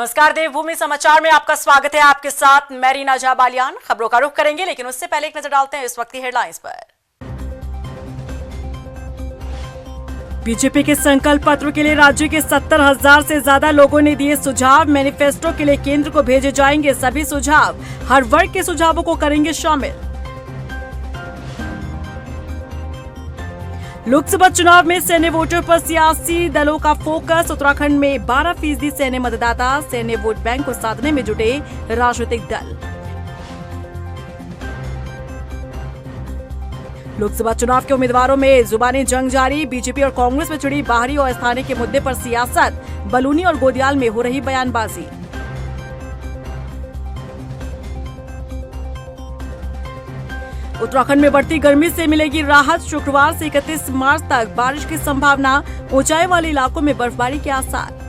नमस्कार, देवभूमि समाचार में आपका स्वागत है। आपके साथ मैं रीना जाबालियान। खबरों का रुख करेंगे, लेकिन उससे पहले एक नजर डालते हैं इस वक्त की हेडलाइंस पर। बीजेपी के संकल्प पत्र के लिए राज्य के 70,000 से ज्यादा लोगों ने दिए सुझाव। मैनिफेस्टो के लिए केंद्र को भेजे जाएंगे सभी सुझाव। हर वर्ग के सुझावों को करेंगे शामिल। लोकसभा चुनाव में सैन्य वोटर पर सियासी दलों का फोकस। उत्तराखंड में 12% सैन्य मतदाता। सैन्य वोट बैंक को साधने में जुटे राजनीतिक दल। लोकसभा चुनाव के उम्मीदवारों में जुबानी जंग जारी। बीजेपी और कांग्रेस में छिड़ी बाहरी और स्थानीय के मुद्दे पर सियासत। बलूनी और गोदियाल में हो रही बयानबाजी। उत्तराखंड में बढ़ती गर्मी से मिलेगी राहत। शुक्रवार से 31 मार्च तक बारिश की संभावना। ऊंचाई वाले इलाकों में बर्फबारी के आसार।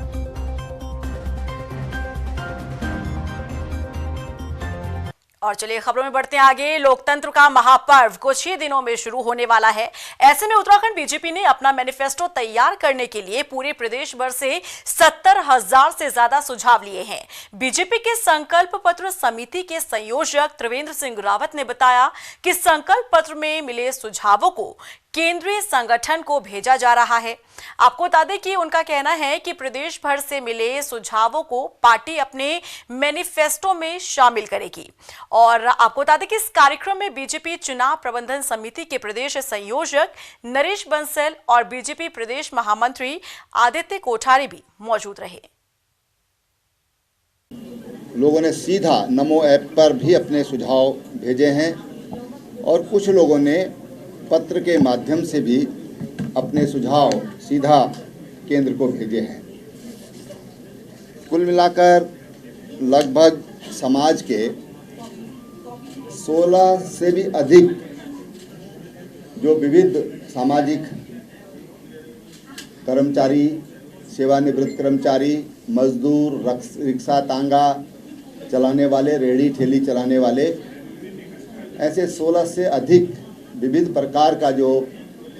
और चलिए खबरों में बढ़ते हैं आगे। लोकतंत्र का महापर्व कुछ ही दिनों में शुरू होने वाला है। ऐसे में उत्तराखंड बीजेपी ने अपना मैनिफेस्टो तैयार करने के लिए पूरे प्रदेश भर से 70,000 से ज्यादा सुझाव लिए हैं। बीजेपी के संकल्प पत्र समिति के संयोजक त्रिवेंद्र सिंह रावत ने बताया कि संकल्प पत्र में मिले सुझावों को केंद्रीय संगठन को भेजा जा रहा है। आपको बता दें कि उनका कहना है कि प्रदेश भर से मिले सुझावों को पार्टी अपने मैनिफेस्टो में शामिल करेगी। और आपको बता दें कि इस कार्यक्रम में बीजेपी चुनाव प्रबंधन समिति के प्रदेश संयोजक नरेश बंसल और बीजेपी प्रदेश महामंत्री आदित्य कोठारी भी मौजूद रहे। लोगों ने सीधा नमो ऐप पर भी अपने सुझाव भेजे हैं और कुछ लोगों ने पत्र के माध्यम से भी अपने सुझाव सीधा केंद्र को भेजे हैं। कुल मिलाकर लगभग समाज के 16 से भी अधिक जो विविध सामाजिक कर्मचारी, सेवानिवृत्त कर्मचारी, मजदूर, रिक्शा तांगा चलाने वाले, रेहड़ी ठेली चलाने वाले, ऐसे 16 से अधिक विविध प्रकार का जो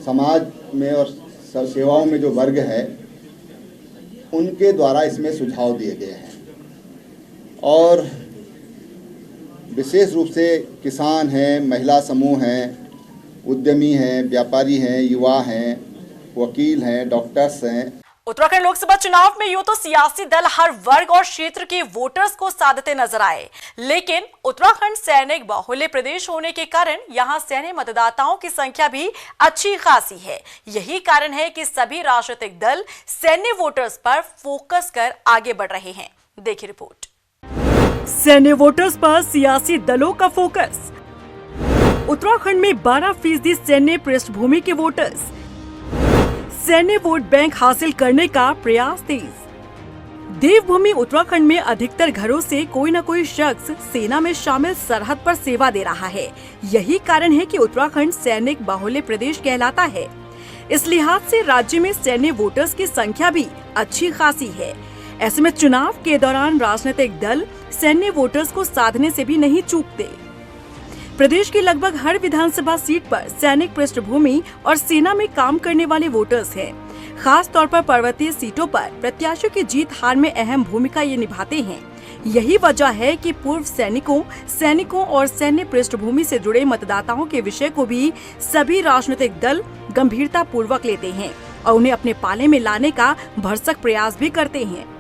समाज में और सेवाओं में जो वर्ग है, उनके द्वारा इसमें सुझाव दिए गए हैं। और विशेष रूप से किसान हैं, महिला समूह हैं, उद्यमी हैं, व्यापारी हैं, युवा हैं, वकील हैं, डॉक्टर्स हैं। उत्तराखंड लोकसभा चुनाव में यूं तो सियासी दल हर वर्ग और क्षेत्र के वोटर्स को साधते नजर आए, लेकिन उत्तराखंड सैनिक बाहुल्य प्रदेश होने के कारण यहां सैन्य मतदाताओं की संख्या भी अच्छी खासी है। यही कारण है कि सभी राजनीतिक दल सैन्य वोटर्स पर फोकस कर आगे बढ़ रहे हैं। देखिए रिपोर्ट। सैन्य वोटर्स पर सियासी दलों का फोकस। उत्तराखंड में 12% सैन्य पृष्ठभूमि के वोटर्स। सैन्य वोट बैंक हासिल करने का प्रयास तेज। देवभूमि उत्तराखंड में अधिकतर घरों से कोई न कोई शख्स सेना में शामिल सरहद पर सेवा दे रहा है। यही कारण है कि उत्तराखंड सैनिक बाहुल्य प्रदेश कहलाता है। इस लिहाज से राज्य में सैन्य वोटर्स की संख्या भी अच्छी खासी है। ऐसे में चुनाव के दौरान राजनीतिक दल सैन्य वोटर्स को साधने से भी नहीं चूकते। प्रदेश की लगभग हर विधानसभा सीट पर सैनिक पृष्ठभूमि और सेना में काम करने वाले वोटर्स हैं। खास तौर पर पर्वतीय सीटों पर प्रत्याशियों की जीत हार में अहम भूमिका ये निभाते हैं। यही वजह है कि पूर्व सैनिकों और सैन्य पृष्ठभूमि से जुड़े मतदाताओं के विषय को भी सभी राजनीतिक दल गंभीरता पूर्वक लेते हैं और उन्हें अपने पाले में लाने का भरसक प्रयास भी करते हैं।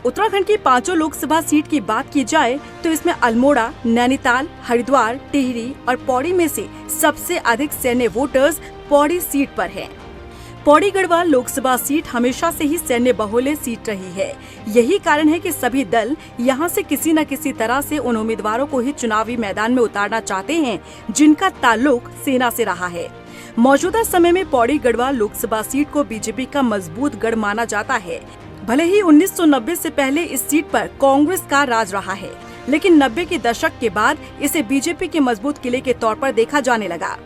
उत्तराखंड की 5 लोकसभा सीट की बात की जाए तो इसमें अल्मोड़ा, नैनीताल, हरिद्वार, टिहरी और पौड़ी में से सबसे अधिक सैन्य वोटर्स पौड़ी सीट पर हैं। पौड़ी गढ़वाल लोकसभा सीट हमेशा से ही सैन्य बहुल्य सीट रही है। यही कारण है कि सभी दल यहां से किसी न किसी तरह से उन उम्मीदवारों को ही चुनावी मैदान में उतारना चाहते हैं जिनका ताल्लुक सेना से रहा है। मौजूदा समय में पौड़ी गढ़वाल लोकसभा सीट को बीजेपी का मजबूत गढ़ माना जाता है। भले ही 1990 से पहले इस सीट पर कांग्रेस का राज रहा है, लेकिन 90 के दशक के बाद इसे बीजेपी के मजबूत किले के तौर पर देखा जाने लगा।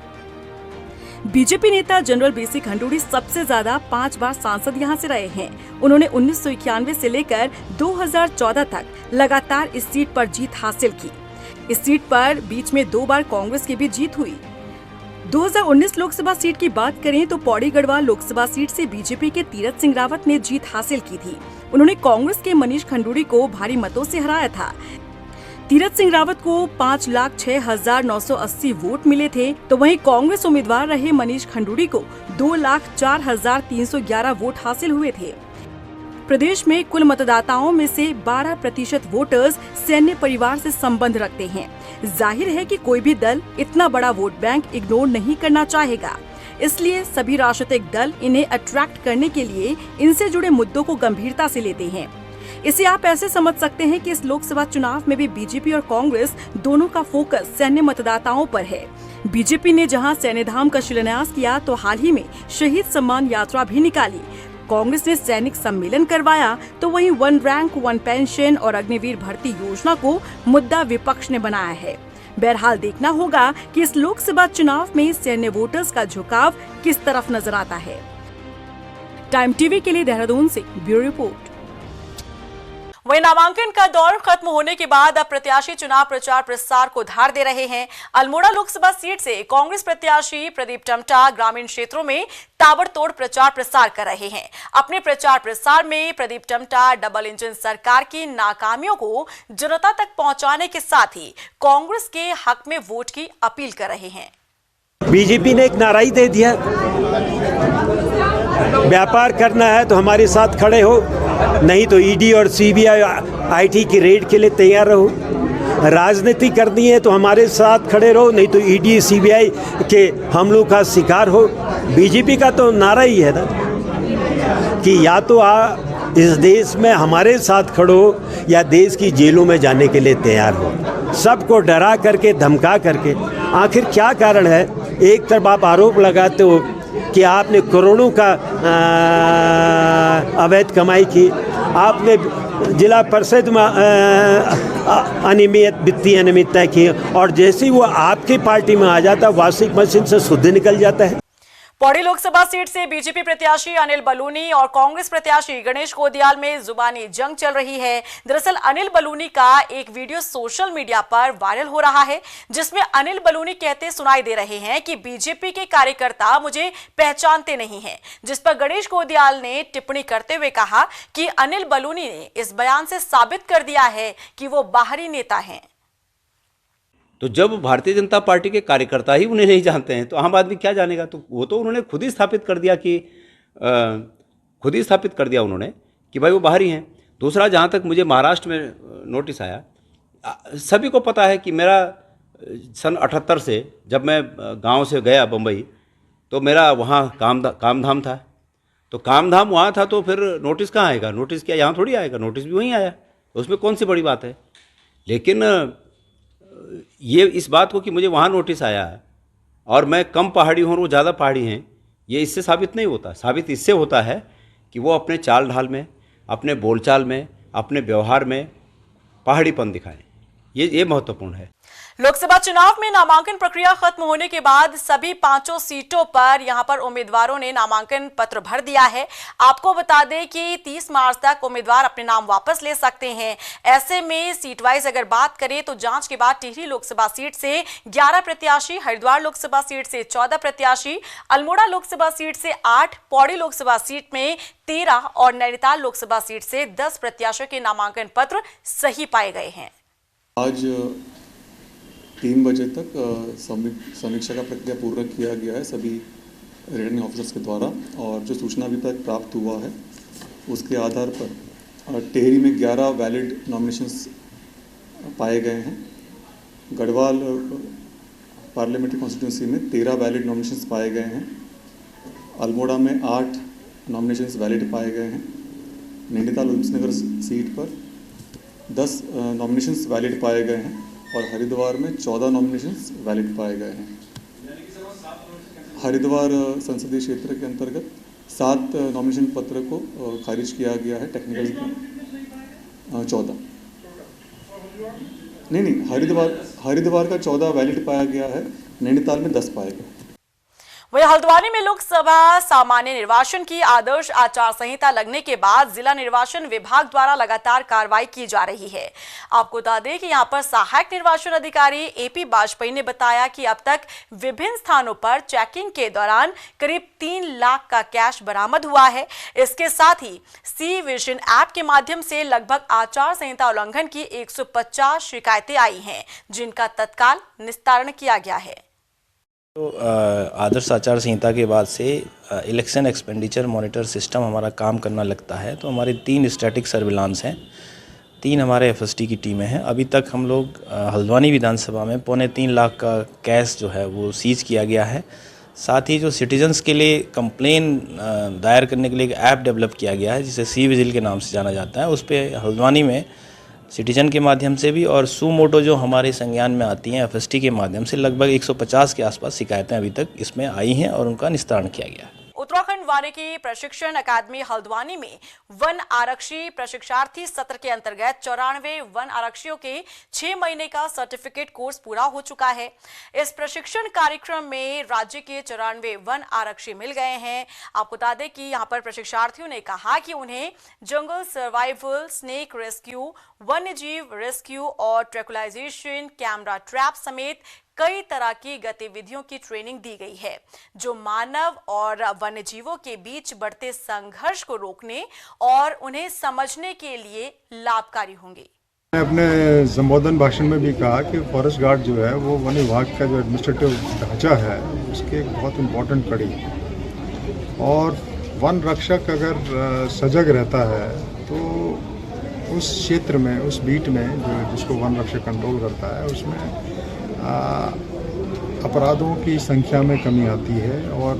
बीजेपी नेता जनरल बीसी खंडूड़ी सबसे ज्यादा 5 बार सांसद यहां से रहे हैं। उन्होंने 1991 से लेकर 2014 तक लगातार इस सीट पर जीत हासिल की। इस सीट पर बीच में 2 बार कांग्रेस की भी जीत हुई। 2019 लोकसभा सीट की बात करें तो पौड़ी गढ़वाल लोकसभा सीट से बीजेपी के तीरथ सिंह रावत ने जीत हासिल की थी। उन्होंने कांग्रेस के मनीष खंडूड़ी को भारी मतों से हराया था। तीरथ सिंह रावत को 5,06,980 वोट मिले थे, तो वहीं कांग्रेस उम्मीदवार रहे मनीष खंडूड़ी को 2,04,311 वोट हासिल हुए थे। प्रदेश में कुल मतदाताओं में से 12% वोटर्स सैन्य परिवार से संबंध रखते हैं। जाहिर है कि कोई भी दल इतना बड़ा वोट बैंक इग्नोर नहीं करना चाहेगा, इसलिए सभी राजनीतिक दल इन्हें अट्रैक्ट करने के लिए इनसे जुड़े मुद्दों को गंभीरता से लेते हैं। इसे आप ऐसे समझ सकते हैं कि इस लोकसभा चुनाव में भी बीजेपी और कांग्रेस दोनों का फोकस सैन्य मतदाताओं पर है। बीजेपी ने जहां सैन्य धाम का शिलान्यास किया, तो हाल ही में शहीद सम्मान यात्रा भी निकाली। कांग्रेस ने सैनिक सम्मेलन करवाया, तो वहीं 1 रैंक 1 पेंशन और अग्निवीर भर्ती योजना को मुद्दा विपक्ष ने बनाया है। बहरहाल देखना होगा कि इस लोकसभा चुनाव में सैन्य वोटर्स का झुकाव किस तरफ नजर आता है। टाइम टीवी के लिए देहरादून से ब्यूरो रिपोर्ट। वहीं नामांकन का दौर खत्म होने के बाद अब प्रत्याशी चुनाव प्रचार प्रसार को धार दे रहे हैं। अल्मोड़ा लोकसभा सीट से कांग्रेस प्रत्याशी प्रदीप टमटा ग्रामीण क्षेत्रों में ताबड़तोड़ प्रचार प्रसार कर रहे हैं। अपने प्रचार प्रसार में प्रदीप टमटा डबल इंजन सरकार की नाकामियों को जनता तक पहुंचाने के साथ ही कांग्रेस के हक में वोट की अपील कर रहे हैं। बीजेपी ने एक नारा ही दे दिया, व्यापार करना है तो हमारे साथ खड़े हो, नहीं तो ईडी और सीबीआई आईटी की रेड के लिए तैयार रहो। राजनीति करनी है तो हमारे साथ खड़े रहो, नहीं तो ईडी सीबीआई के हमलों का शिकार हो। बीजेपी का तो नारा ही है ना कि या तो इस देश में हमारे साथ खड़ो या देश की जेलों में जाने के लिए तैयार हो। सबको डरा करके धमका करके आखिर क्या कारण है? एक तरफ आप आरोप लगाते हो कि आपने करोड़ों का अवैध कमाई की, आपने जिला परिषद में वित्तीय अनियमितता की, और जैसे ही वो आपकी पार्टी में आ जाता वाशिंग मशीन से शुद्ध निकल जाता है। पौड़ी लोकसभा सीट से बीजेपी प्रत्याशी अनिल बलूनी और कांग्रेस प्रत्याशी गणेश कोदियाल में जुबानी जंग चल रही है। दरअसल अनिल बलूनी का एक वीडियो सोशल मीडिया पर वायरल हो रहा है, जिसमें अनिल बलूनी कहते सुनाई दे रहे हैं कि बीजेपी के कार्यकर्ता मुझे पहचानते नहीं हैं, जिस पर गणेश कोदियाल ने टिप्पणी करते हुए कहा कि अनिल बलूनी ने इस बयान से साबित कर दिया है कि वो बाहरी नेता हैं। तो जब भारतीय जनता पार्टी के कार्यकर्ता ही उन्हें नहीं जानते हैं तो आम आदमी क्या जानेगा? तो वो तो उन्होंने खुद ही स्थापित कर दिया उन्होंने कि भाई वो बाहरी हैं। दूसरा, जहाँ तक मुझे महाराष्ट्र में नोटिस आया, सभी को पता है कि मेरा सन 78 से जब मैं गांव से गया बम्बई, तो मेरा वहाँ कामधाम था। तो कामधाम वहाँ था, तो फिर नोटिस कहाँ आएगा? नोटिस क्या यहाँ थोड़ी आएगा? नोटिस भी वहीं आया, उसमें कौन सी बड़ी बात है? लेकिन ये इस बात को कि मुझे वहाँ नोटिस आया और मैं कम पहाड़ी हूँ और वो ज़्यादा पहाड़ी हैं, ये इससे साबित नहीं होता। साबित इससे होता है कि वो अपने चाल ढाल में, अपने बोलचाल में, अपने व्यवहार में पहाड़ीपन दिखाएं। ये महत्वपूर्ण है। लोकसभा चुनाव में नामांकन प्रक्रिया खत्म होने के बाद सभी 5 सीटों पर यहां पर उम्मीदवारों ने नामांकन पत्र भर दिया है। आपको बता दें कि 30 मार्च तक उम्मीदवार अपने नाम वापस ले सकते हैं। ऐसे में सीट वाइज अगर बात करें तो जांच के बाद टिहरी लोकसभा सीट से 11 प्रत्याशी, हरिद्वार लोकसभा सीट से 14 प्रत्याशी, अल्मोड़ा लोकसभा सीट से 8, पौड़ी लोकसभा सीट में 13 और नैनीताल लोकसभा सीट से 10 प्रत्याशियों के नामांकन पत्र सही पाए गए हैं। आज 3 बजे तक समीक्षा का प्रक्रिया पूर्ण किया गया है सभी रिटर्निंग ऑफिसर्स के द्वारा, और जो सूचना अभी तक प्राप्त हुआ है उसके आधार पर टिहरी में 11 वैलिड नॉमिनेशंस पाए गए हैं। गढ़वाल पार्लियामेंट्री कॉन्स्टिट्यूंसी में 13 वैलिड नॉमिनेशंस पाए गए हैं। अल्मोड़ा में 8 नॉमिनेशंस वैलिड पाए गए हैं। नैनीताल उधमसिंह नगर सीट पर 10 नॉमिनेशंस वैलिड पाए गए हैं और हरिद्वार में 14 नॉमिनेशंस वैलिड पाए गए हैं। हरिद्वार संसदीय क्षेत्र के अंतर्गत 7 नॉमिनेशन पत्र को खारिज किया गया है। टेक्निकल 14 नहीं, हरिद्वार का 14 वैलिड पाया गया है। नैनीताल में 10 पाए गए। वहीं हल्द्वानी में लोकसभा सामान्य निर्वाचन की आदर्श आचार संहिता लगने के बाद जिला निर्वाचन विभाग द्वारा लगातार कार्रवाई की जा रही है। आपको बता दें कि यहां पर सहायक निर्वाचन अधिकारी एपी वाजपेयी ने बताया कि अब तक विभिन्न स्थानों पर चेकिंग के दौरान करीब 3 लाख का कैश बरामद हुआ है। इसके साथ ही सी विजिल ऐप के माध्यम से लगभग आचार संहिता उल्लंघन की 150 शिकायतें आई हैं, जिनका तत्काल निस्तारण किया गया है। तो आदर्श आचार संहिता के बाद से इलेक्शन एक्सपेंडिचर मॉनिटर सिस्टम हमारा काम करना लगता है। तो हमारे 3 स्टैटिक सर्विलांस हैं, 3 हमारे एफएसटी की टीमें हैं। अभी तक हम लोग हल्द्वानी विधानसभा में 2.25 लाख का कैश जो है वो सीज किया गया है। साथ ही जो सिटीजन्स के लिए कंप्लेन दायर करने के लिए एक ऐप डेवलप किया गया है जिसे सी विजिल के नाम से जाना जाता है। उस पर हल्द्वानी में सिटीजन के माध्यम से भी और सुमोटो जो हमारे संज्ञान में आती हैं एफएसटी के माध्यम से लगभग 150 के आसपास शिकायतें अभी तक इसमें आई हैं और उनका निस्तारण किया गया है। उत्तराखंड वानिकी प्रशिक्षण अकादमी हल्द्वानी में वन आरक्षी प्रशिक्षार्थी सत्र के अंतर्गत 94 वन आरक्षियों के 6 महीने का सर्टिफिकेट कोर्स पूरा हो चुका है। इस प्रशिक्षण कार्यक्रम में राज्य के 94 वन आरक्षी मिल गए हैं। आपको बता दें कि यहां पर प्रशिक्षार्थियों ने कहा कि उन्हें जंगल सर्वाइवल, स्नेक रेस्क्यू, वन्यजीव रेस्क्यू और ट्रैकुलाइजेशन, कैमरा ट्रैप समेत कई तरह की गतिविधियों की ट्रेनिंग दी गई है, जो मानव और वन्यजीवों के बीच बढ़ते संघर्ष को रोकने और उन्हें समझने के लिए लाभकारी होंगे। मैंने अपने संबोधन भाषण में भी कहा कि फॉरेस्ट गार्ड जो है वो वन विभाग का जो एडमिनिस्ट्रेटिव ढांचा है उसके एक बहुत इम्पोर्टेंट कड़ी है। और वन रक्षक अगर सजग रहता है तो उस क्षेत्र में, उस बीट में जो जिसको वन रक्षक कंट्रोल करता है उसमें अपराधों की संख्या में कमी आती है। और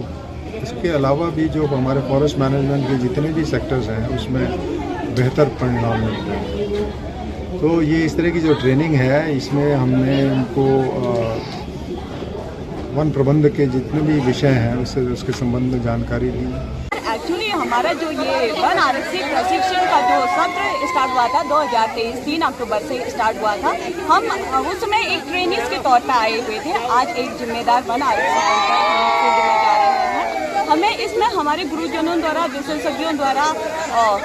इसके अलावा भी जो हमारे फॉरेस्ट मैनेजमेंट के जितने भी सेक्टर्स हैं उसमें बेहतर परिणाम मिलते हैं। तो ये इस तरह की जो ट्रेनिंग है इसमें हमने उनको वन प्रबंध के जितने भी विषय हैं उसके संबंध में जानकारी दी। एक्चुअली हमारा जो ये वन आरक्षी प्रशिक्षण का जो सत्र स्टार्ट हुआ था 2023 3 अक्टूबर से स्टार्ट हुआ था। हम उसमें एक ट्रेनिंग के तौर पर आए हुए थे। आज एक जिम्मेदार वन आरक्षी फील्ड में जा रहे हैं। हमें इसमें हमारे गुरुजनों द्वारा, विशेषज्ञों द्वारा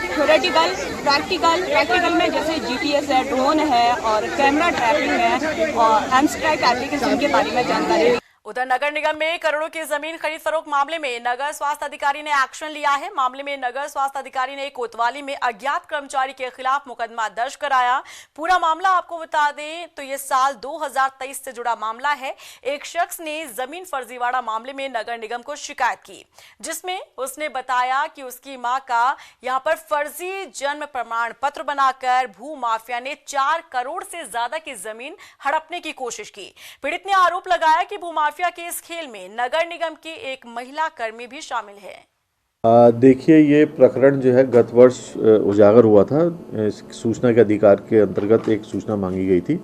थ्योरेटिकल, प्रैक्टिकल में जैसे जीपीएस है, ड्रोन है और कैमरा ट्रैपिंग है और एमस्ट्रैक एप्लीकेशन के बारे में जानकारी। उधर नगर निगम में करोड़ों की जमीन खरीद फरोख्त मामले में नगर स्वास्थ्य अधिकारी ने एक्शन लिया है। मामले में नगर स्वास्थ्य अधिकारी ने कोतवाली में अज्ञात कर्मचारी के खिलाफ मुकदमा दर्ज कराया। पूरा मामला आपको बता दें तो ये साल 2023 से जुड़ा मामला है। एक शख्स ने जमीन फर्जीवाड़ा मामले में नगर निगम को शिकायत की, जिसमें उसने बताया कि उसकी मां का यहां पर फर्जी जन्म प्रमाण पत्र बनाकर भू माफिया ने 4 करोड़ से ज्यादा की जमीन हड़पने की कोशिश की। पीड़ित ने आरोप लगाया कि भू के इस खेल में नगर निगम की एक महिला कर्मी भी शामिल है। देखिए, ये प्रकरण जो है गत वर्ष उजागर हुआ था। सूचना के अधिकार के अंतर्गत एक सूचना मांगी गई थी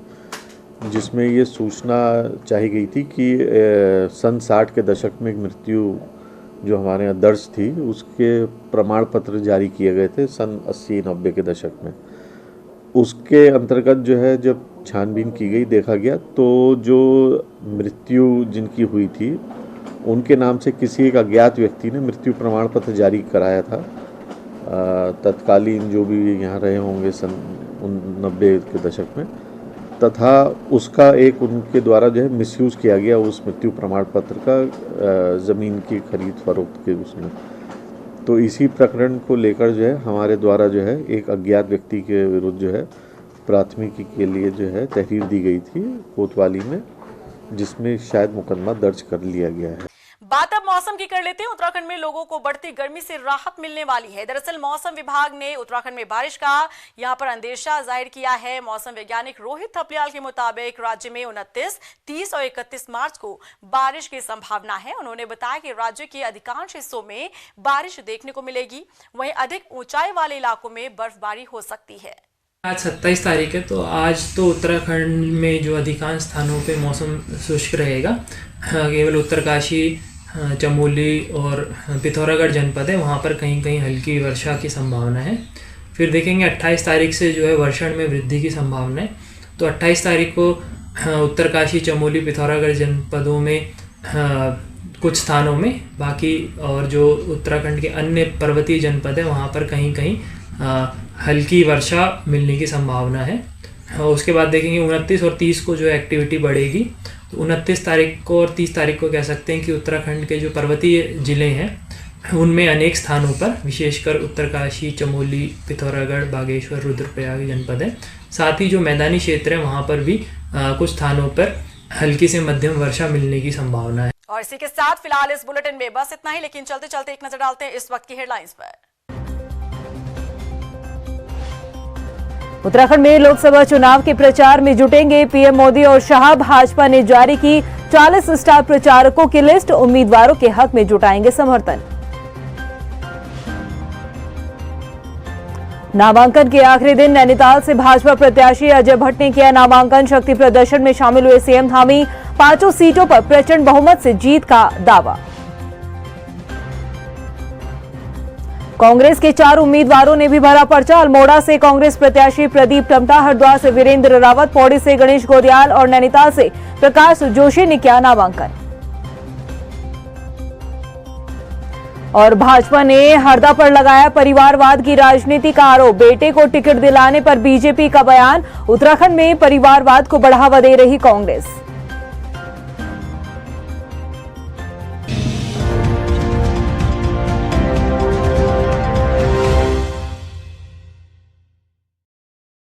जिसमें ये सूचना चाही गई थी कि सन 60 के दशक में एक मृत्यु जो हमारे यहाँ दर्ज थी उसके प्रमाण पत्र जारी किए गए थे सन 80-90 के दशक में। उसके अंतर्गत जो है जब छानबीन की गई, देखा गया तो जो मृत्यु जिनकी हुई थी उनके नाम से किसी एक अज्ञात व्यक्ति ने मृत्यु प्रमाण पत्र जारी कराया था। तत्कालीन जो भी यहाँ रहे होंगे सन 90 के दशक में, तथा उसका एक उनके द्वारा जो है मिसयूज़ किया गया उस मृत्यु प्रमाण पत्र का ज़मीन की खरीद फरोख्त के उसमें। तो इसी प्रकरण को लेकर जो है हमारे द्वारा जो है एक अज्ञात व्यक्ति के विरुद्ध जो है प्राथमिकी के लिए जो है तहरीर दी गई थी कोतवाली में, जिसमें शायद मुकदमा दर्ज कर लिया गया है। बात अब मौसम की कर लेते हैं। उत्तराखंड में लोगों को बढ़ती गर्मी से राहत मिलने वाली है। दरअसल मौसम विभाग ने उत्तराखंड में बारिश का यहां पर अंदेशा जाहिर किया है। मौसम वैज्ञानिक रोहित थपलियाल के मुताबिक राज्य में 29, 30 और 31 मार्च को बारिश की संभावना है। उन्होंने बताया कि राज्य के अधिकांश हिस्सों में बारिश देखने को मिलेगी, वहीं अधिक ऊंचाई वाले इलाकों में बर्फबारी हो सकती है। आज 27 तारीख है, तो आज तो उत्तराखंड में जो अधिकांश स्थानों पे मौसम शुष्क रहेगा। केवल उत्तरकाशी, चमोली और पिथौरागढ़ जनपद है, वहाँ पर कहीं कहीं हल्की वर्षा की संभावना है। फिर देखेंगे 28 तारीख से जो है वर्षण में वृद्धि की संभावना है। तो 28 तारीख को उत्तरकाशी, चमोली, पिथौरागढ़ जनपदों में कुछ स्थानों में, बाकी और जो उत्तराखंड के अन्य पर्वतीय जनपद है वहाँ पर कहीं कहीं हल्की वर्षा मिलने की संभावना है। और उसके बाद देखेंगे 29 और 30 को जो एक्टिविटी बढ़ेगी। तो 29 तारीख को और 30 तारीख को कह सकते हैं कि उत्तराखंड के जो पर्वतीय ज़िले हैं उनमें अनेक स्थानों पर, विशेषकर उत्तरकाशी, चमोली, पिथौरागढ़, बागेश्वर, रुद्रप्रयाग जनपद है। साथ ही जो मैदानी क्षेत्र है वहाँ पर भी कुछ स्थानों पर हल्की से मध्यम वर्षा मिलने की संभावना है। और इसी के साथ फिलहाल इस बुलेटिन में बस इतना ही, लेकिन चलते चलते एक नजर डालते हैं इस वक्त की हेडलाइंस पर। उत्तराखंड में लोकसभा चुनाव के प्रचार में जुटेंगे पीएम मोदी और शाह। भाजपा ने जारी की 40 स्टार प्रचारकों की लिस्ट, उम्मीदवारों के हक में जुटाएंगे समर्थन। नामांकन के आखिरी दिन नैनीताल से भाजपा प्रत्याशी अजय भट्ट ने किया नामांकन। शक्ति प्रदर्शन में शामिल हुए सीएम धामी। 5 सीटों पर प्रचंड बहुमत से जीत का दावा। कांग्रेस के 4 उम्मीदवारों ने भी भरा पर्चा। अल्मोड़ा से कांग्रेस प्रत्याशी प्रदीप टमटा, हरिद्वार से वीरेंद्र रावत, पौड़ी से गणेश गोदियाल और नैनीताल से प्रकाश जोशी ने किया नामांकन। और भाजपा ने हरदा पर लगाया परिवारवाद की राजनीति का आरोप। बेटे को टिकट दिलाने पर बीजेपी का बयान। उत्तराखंड में परिवारवाद को बढ़ावा दे रही कांग्रेस।